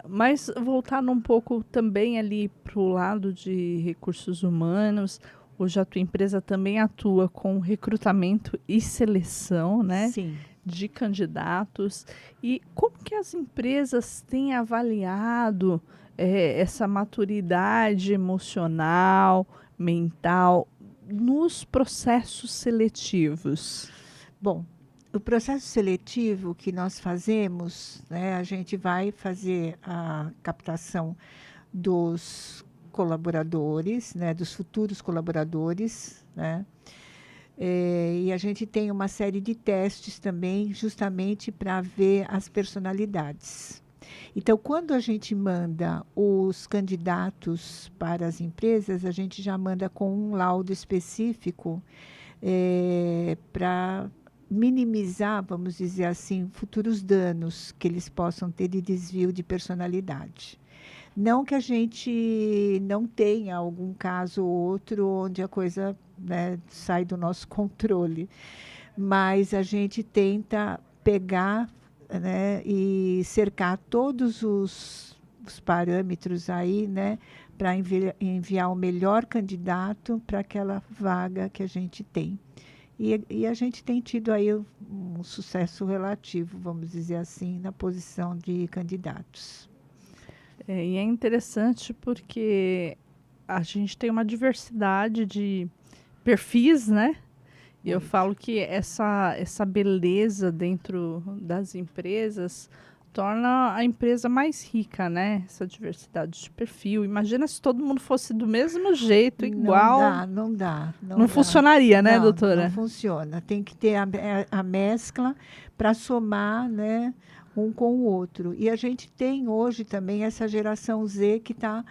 Mas voltando um pouco também ali para o lado de recursos humanos, hoje a tua empresa também atua com recrutamento e seleção, né? Sim. De candidatos. E como que as empresas têm avaliado essa maturidade emocional, mental, nos processos seletivos? Bom, o processo seletivo que nós fazemos, né, a gente vai fazer a captação dos colaboradores, né, dos futuros colaboradores, né? E a gente tem uma série de testes também, justamente para ver as personalidades. Então, quando a gente manda os candidatos para as empresas, a gente já manda com um laudo específico para minimizar, vamos dizer assim, futuros danos que eles possam ter de desvio de personalidade. Não que a gente não tenha algum caso ou outro onde a coisa, né, sai do nosso controle, mas a gente tenta pegar, né, e cercar todos os parâmetros aí, né, para enviar o melhor candidato para aquela vaga que a gente tem. E a gente tem tido aí um sucesso relativo, vamos dizer assim, na posição de candidatos. E é interessante porque a gente tem uma diversidade de perfis, né? E eu falo que essa beleza dentro das empresas torna a empresa mais rica, né? Essa diversidade de perfil. Imagina se todo mundo fosse do mesmo jeito, igual. Não dá. Não funcionaria, né, doutora? Não funciona. Tem que ter a mescla para somar, né, um com o outro. E a gente tem hoje também essa geração Z que está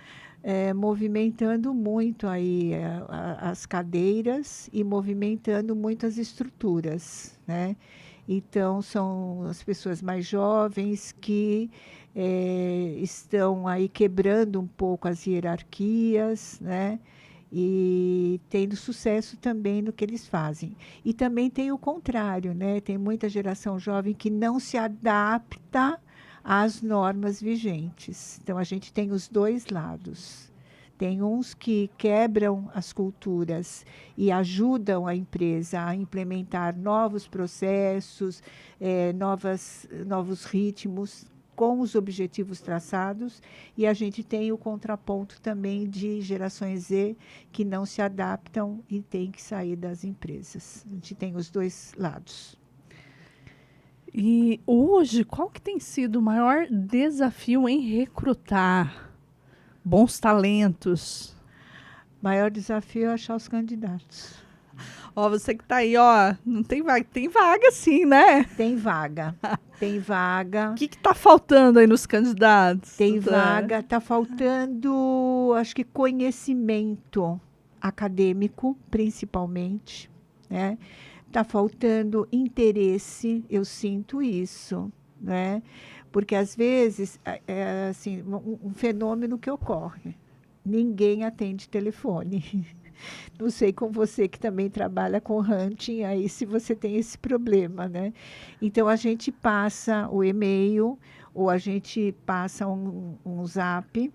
movimentando muito aí as cadeiras e movimentando muitas estruturas, né? Então, são as pessoas mais jovens que estão aí quebrando um pouco as hierarquias, né? E tendo sucesso também no que eles fazem. E também tem o contrário, né? Tem muita geração jovem que não se adapta às normas vigentes. Então, a gente tem os dois lados. Tem uns que quebram as culturas e ajudam a empresa a implementar novos processos, novos ritmos, com os objetivos traçados, e a gente tem o contraponto também de gerações Z que não se adaptam e têm que sair das empresas. A gente tem os dois lados. E hoje, qual que tem sido o maior desafio em recrutar? bons talentos? Maior desafio é achar os candidatos. Ó, você que está aí, ó, não tem vaga. Tem vaga sim, né? Tem vaga. Tem vaga. O que está faltando aí nos candidatos? Tem vaga. Está faltando, acho que conhecimento acadêmico, principalmente, né? Está faltando interesse, eu sinto isso, né? Porque às vezes é assim, um fenômeno que ocorre. Ninguém atende telefone. Não sei com você que também trabalha com hunting, aí se você tem esse problema, né? Então a gente passa o e-mail ou a gente passa um zap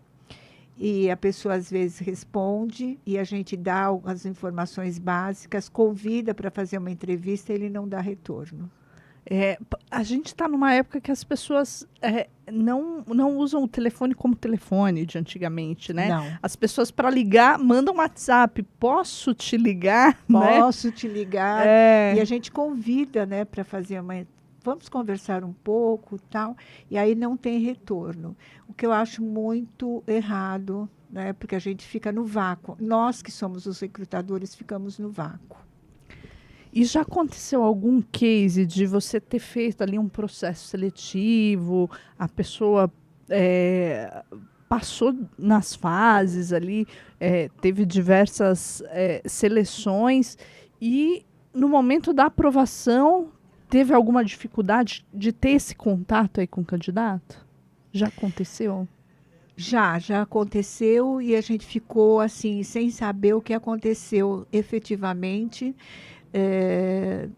e a pessoa às vezes responde e a gente dá as informações básicas, convida para fazer uma entrevista e ele não dá retorno. A gente está numa época que as pessoas não usam o telefone como telefone de antigamente, né? Não. As pessoas, para ligar, mandam WhatsApp. Posso te ligar? Posso te ligar. E a gente convida, né, para fazer vamos conversar um pouco, tal. E aí não tem retorno. O que eu acho muito errado, né? Porque a gente fica no vácuo. Nós que somos os recrutadores ficamos no vácuo. E já aconteceu algum case de você ter feito ali um processo seletivo, a pessoa passou nas fases ali, teve diversas seleções e no momento da aprovação teve alguma dificuldade de ter esse contato aí com o candidato? Já aconteceu? Já aconteceu e a gente ficou assim, sem saber o que aconteceu efetivamente.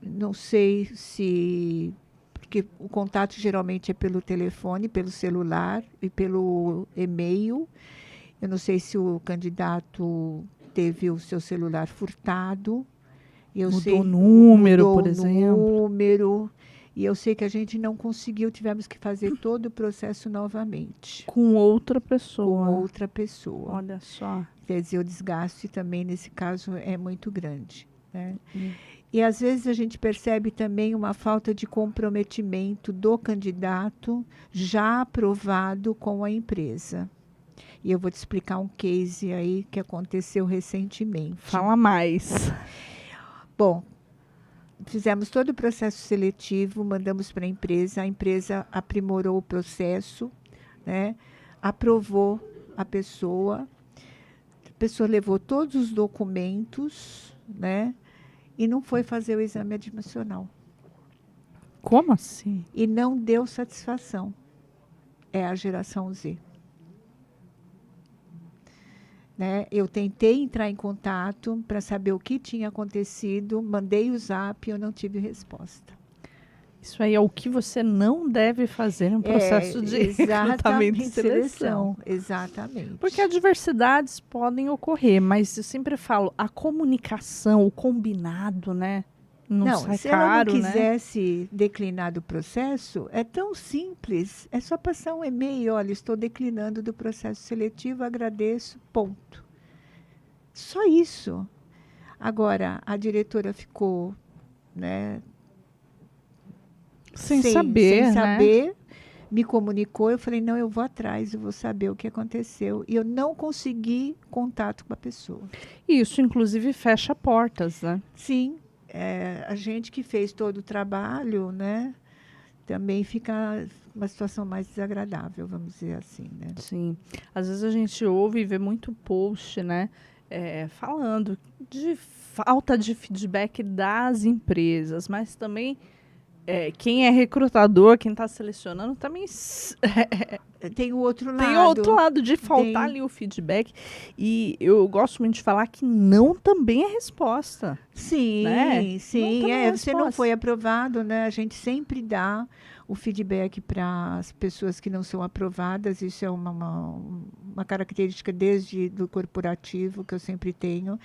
Não sei se... Porque o contato geralmente é pelo telefone, pelo celular e pelo e-mail. Eu não sei se o candidato teve o seu celular furtado. Mudou o número, por exemplo. Número. E eu sei que a gente não conseguiu, tivemos que fazer todo o processo novamente. Com outra pessoa. Com outra pessoa. Olha só. Quer dizer, o desgaste também, nesse caso, é muito grande. Né? E às vezes a gente percebe também uma falta de comprometimento do candidato já aprovado com a empresa. E eu vou te explicar um case aí que aconteceu recentemente. Fala mais. Bom, fizemos todo o processo seletivo, mandamos para a empresa aprimorou o processo, né? Aprovou a pessoa levou todos os documentos, né? E não foi fazer o exame admissional. Como assim? E não deu satisfação. É a geração Z. Né? Eu tentei entrar em contato para saber o que tinha acontecido, mandei o zap e eu não tive resposta. Isso aí é o que você não deve fazer no processo de recrutamento e seleção. Exatamente. Porque adversidades podem ocorrer, mas eu sempre falo, a comunicação, o combinado, né? Não sai se caro, ela não quisesse declinar do processo, é tão simples. É só passar um e-mail, olha, estou declinando do processo seletivo, agradeço, ponto. Só isso. Agora, a diretora ficou, né, sem saber, me comunicou, eu falei, não, eu vou atrás, eu vou saber o que aconteceu. E eu não consegui contato com a pessoa. Isso, inclusive, fecha portas, né? Sim. A gente que fez todo o trabalho, né, também fica uma situação mais desagradável, vamos dizer assim, né? Sim. Às vezes a gente ouve e vê muito post, né, falando de falta de feedback das empresas, mas também quem é recrutador, quem está selecionando, também tem o outro lado. Tem o outro lado de faltar ali o feedback. E eu gosto muito de falar que não também é resposta. Sim, né? sim. Você não foi aprovado, né? A gente sempre dá o feedback para as pessoas que não são aprovadas. Isso é uma característica desde do corporativo que eu sempre tenho.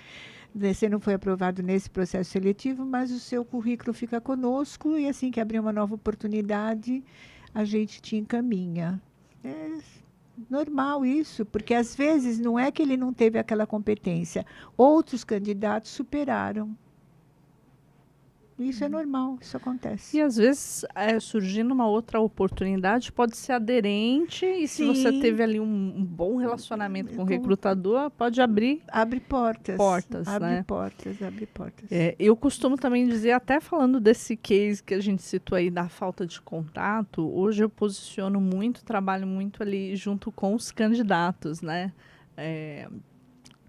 Você não foi aprovado nesse processo seletivo, mas o seu currículo fica conosco e assim que abrir uma nova oportunidade, a gente te encaminha. É normal isso, porque às vezes não é que ele não teve aquela competência, outros candidatos superaram. Isso é normal, isso acontece. E às vezes, surgindo uma outra oportunidade, pode ser aderente, e se você Sim, teve ali um bom relacionamento com o com- recrutador, pode abrir abre portas, portas, né? abre portas. Eu costumo também dizer, até falando desse case que a gente citou aí da falta de contato, hoje eu posiciono muito, trabalho muito ali junto com os candidatos, né? É,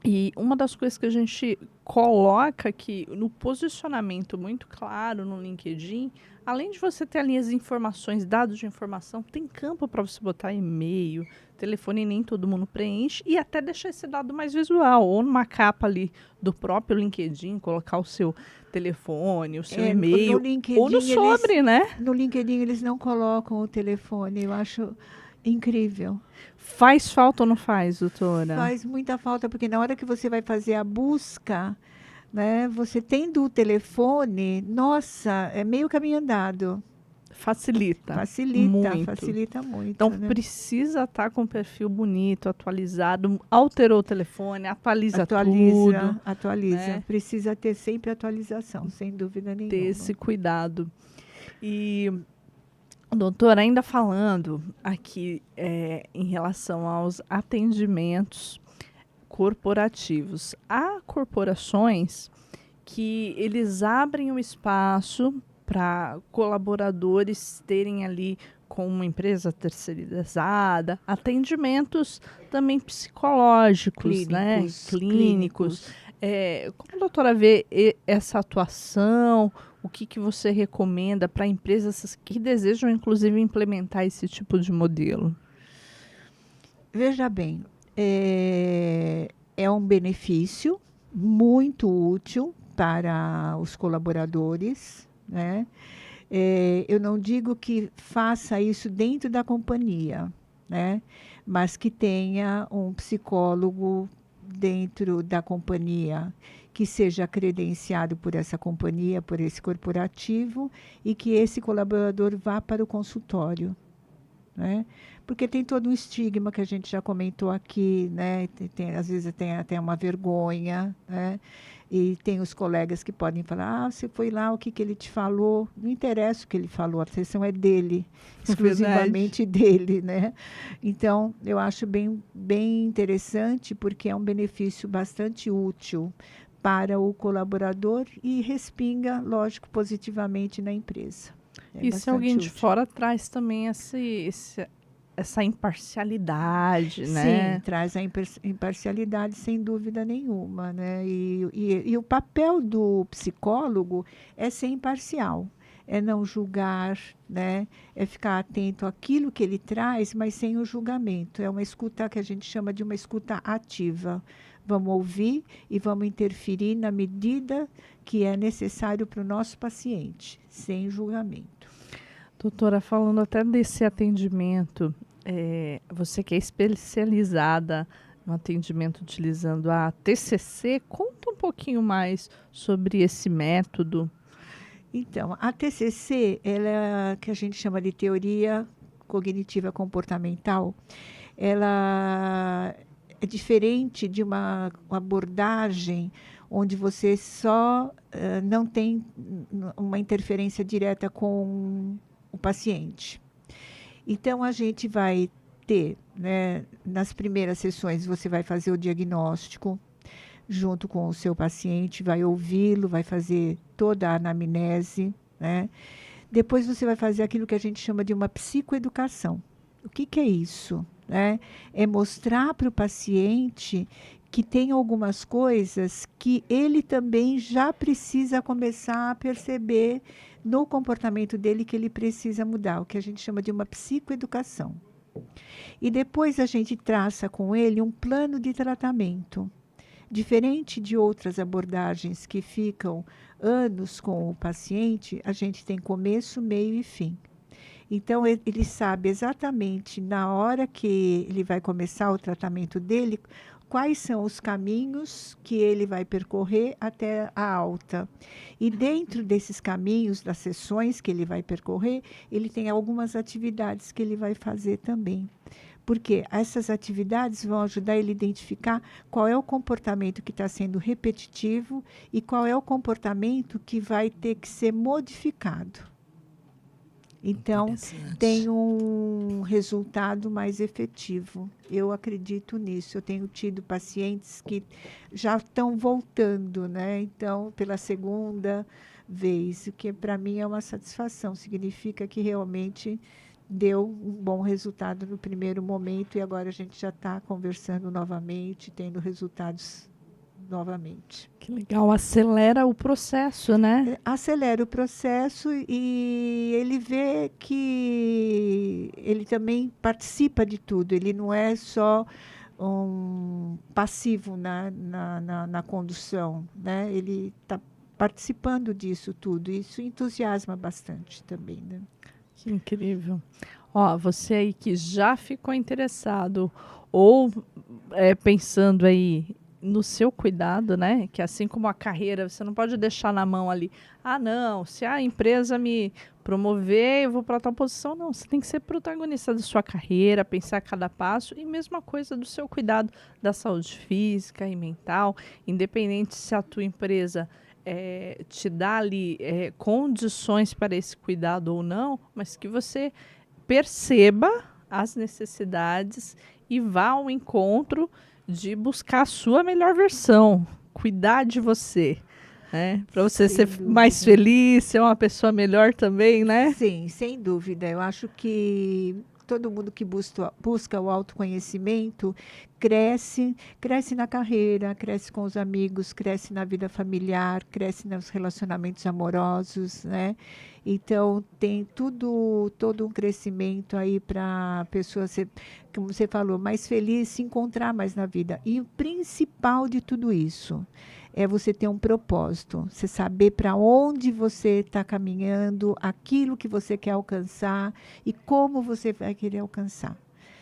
e uma das coisas que a gente coloca aqui no posicionamento muito claro no LinkedIn, além de você ter ali as informações, dados de informação, tem campo para você botar e-mail, telefone, nem todo mundo preenche, e até deixar esse dado mais visual, ou numa capa ali do próprio LinkedIn, colocar o seu telefone, o seu e-mail, ou no sobre, né? No LinkedIn eles não colocam o telefone, eu acho incrível. Faz falta ou não faz, doutora? Faz muita falta, porque na hora que você vai fazer a busca, né, você tendo o telefone, nossa, é meio caminho andado. Facilita. Facilita muito. Então, né? precisa estar com o perfil bonito, atualizado, alterou o telefone, atualiza tudo. Atualiza. Né? Precisa ter sempre atualização, sem dúvida nenhuma. Ter esse cuidado. E, doutora, ainda falando aqui em relação aos atendimentos corporativos. Há corporações que eles abrem o espaço para colaboradores terem ali com uma empresa terceirizada, atendimentos também psicológicos, clínicos. Como a doutora vê essa atuação? O que você recomenda para empresas que desejam, inclusive, implementar esse tipo de modelo? Veja bem, é um benefício muito útil para os colaboradores, né? Eu não digo que faça isso dentro da companhia, né? Mas que tenha um psicólogo dentro da companhia que seja credenciado por essa companhia, por esse corporativo, e que esse colaborador vá para o consultório, né? Porque tem todo um estigma que a gente já comentou aqui, né? Às vezes tem até uma vergonha, né? E tem os colegas que podem falar, você foi lá, o que ele te falou? Não interessa o que ele falou, a sessão é dele, exclusivamente dele, né? Então, eu acho bem interessante, porque é um benefício bastante útil para o colaborador e respinga, lógico, positivamente na empresa. E se alguém de fora traz também essa imparcialidade, né? Sim, traz a imparcialidade sem dúvida nenhuma, né? E o papel do psicólogo é ser imparcial, é não julgar, né? É ficar atento àquilo que ele traz, mas sem o julgamento. É uma escuta que a gente chama de uma escuta ativa. Vamos ouvir e vamos interferir na medida que é necessário para o nosso paciente, sem julgamento. Doutora, falando até desse atendimento, você que é especializada no atendimento utilizando a TCC, conta um pouquinho mais sobre esse método. Então, a TCC, ela que a gente chama de teoria cognitiva comportamental, ela é diferente de uma abordagem onde você só não tem uma interferência direta com o paciente. Então, a gente vai ter, né, nas primeiras sessões, você vai fazer o diagnóstico junto com o seu paciente, vai ouvi-lo, vai fazer toda a anamnese, né? Depois você vai fazer aquilo que a gente chama de uma psicoeducação. O que é isso? Né? É mostrar para o paciente que tem algumas coisas que ele também já precisa começar a perceber no comportamento dele que ele precisa mudar, o que a gente chama de uma psicoeducação. E depois a gente traça com ele um plano de tratamento. Diferente de outras abordagens que ficam anos com o paciente, a gente tem começo, meio e fim. Então, ele sabe exatamente na hora que ele vai começar o tratamento dele, quais são os caminhos que ele vai percorrer até a alta. E dentro desses caminhos, das sessões que ele vai percorrer, ele tem algumas atividades que ele vai fazer também, Porque essas atividades vão ajudar ele a identificar qual é o comportamento que está sendo repetitivo e qual é o comportamento que vai ter que ser modificado. Então, tem um resultado mais efetivo. Eu acredito nisso. Eu tenho tido pacientes que já estão voltando, né? Então, pela segunda vez, o que para mim é uma satisfação. Significa que realmente deu um bom resultado no primeiro momento e agora a gente já está conversando novamente, tendo resultados novamente. Que legal, acelera o processo, né? Acelera o processo e ele vê que ele também participa de tudo, ele não é só um passivo na condução, né? Ele está participando disso tudo, isso entusiasma bastante também, né? Que incrível. Ó, você aí que já ficou interessado ou pensando aí no seu cuidado, né? Que assim como a carreira, você não pode deixar na mão ali. Ah, não, se a empresa me promover, eu vou para tal posição. Não, você tem que ser protagonista da sua carreira, pensar cada passo e mesma coisa do seu cuidado da saúde física e mental, independente se a tua empresa te dá ali condições para esse cuidado ou não, mas que você perceba as necessidades e vá ao encontro de buscar a sua melhor versão, cuidar de você, né? Para você ser mais feliz, ser uma pessoa melhor também, né? Sim, sem dúvida. Eu acho que todo mundo que busca o autoconhecimento cresce na carreira, cresce com os amigos, cresce na vida familiar, cresce nos relacionamentos amorosos, né? Então, tem todo um crescimento aí para a pessoa ser, como você falou, mais feliz, se encontrar mais na vida. E o principal de tudo isso é você ter um propósito, você saber para onde você está caminhando, aquilo que você quer alcançar e como você vai querer alcançar.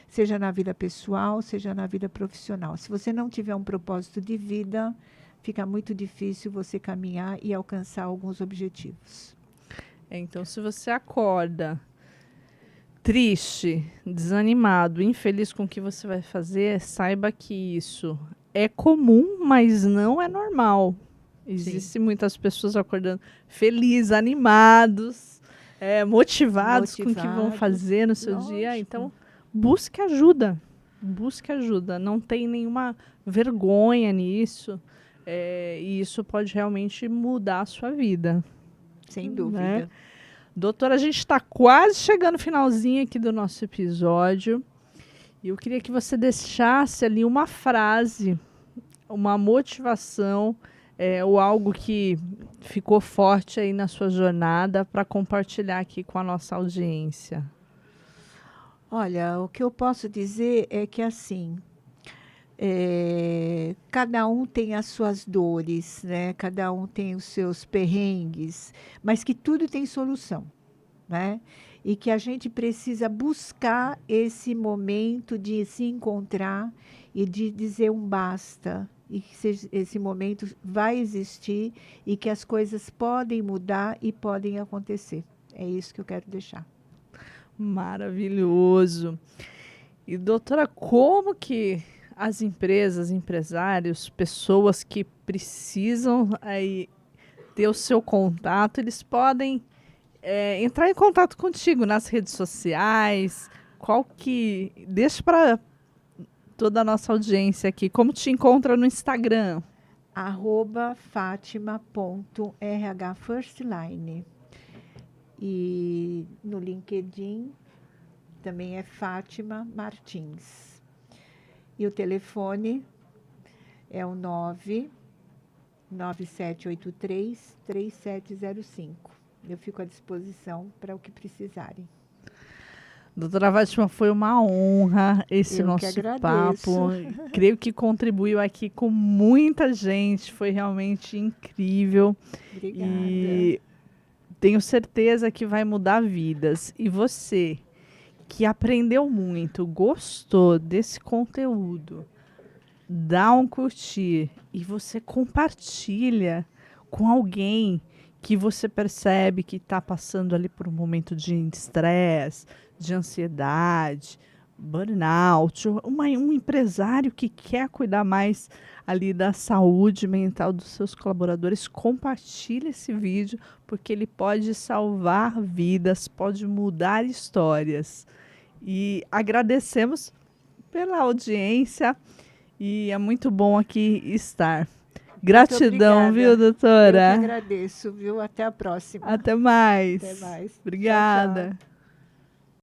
Seja na vida pessoal, seja na vida profissional. Se você não tiver um propósito de vida, fica muito difícil você caminhar e alcançar alguns objetivos. Então, se você acorda triste, desanimado, infeliz com o que você vai fazer, saiba que isso é comum, mas não é normal. Existem muitas pessoas acordando felizes, animados, motivados com o que vão fazer no seu dia. Então, busque ajuda. Busque ajuda. Não tem nenhuma vergonha nisso. E isso pode realmente mudar a sua vida. Sem dúvida. Né? Doutora, a gente está quase chegando no finalzinho aqui do nosso episódio. E eu queria que você deixasse ali uma frase, uma motivação, ou algo que ficou forte aí na sua jornada para compartilhar aqui com a nossa audiência. Olha, o que eu posso dizer é que assim, cada um tem as suas dores, né? Cada um tem os seus perrengues, mas que tudo tem solução, né? E que a gente precisa buscar esse momento de se encontrar e de dizer um basta. E que esse momento vai existir e que as coisas podem mudar e podem acontecer. É isso que eu quero deixar. Maravilhoso. E, doutora, como que as empresas, empresários, pessoas que precisam aí ter o seu contato, eles podem entrar em contato contigo nas redes sociais? Deixa para toda a nossa audiência aqui, como te encontra no Instagram? @fatima.rhfirstline. E no LinkedIn também é Fátima Martins. E o telefone é o 99783-3705. Eu fico à disposição para o que precisarem. Doutora Fátima, foi uma honra esse nosso papo. Creio que contribuiu aqui com muita gente. Foi realmente incrível. Obrigada. E tenho certeza que vai mudar vidas. E você que aprendeu muito, gostou desse conteúdo, dá um curtir e você compartilha com alguém que você percebe que está passando ali por um momento de estresse, de ansiedade, burnout, um empresário que quer cuidar mais ali da saúde mental dos seus colaboradores, compartilhe esse vídeo, porque ele pode salvar vidas, pode mudar histórias. E agradecemos pela audiência e é muito bom aqui estar. Gratidão, viu, doutora? Eu que agradeço, viu? Até a próxima. Até mais. Até mais. Obrigada. Tchau, tchau.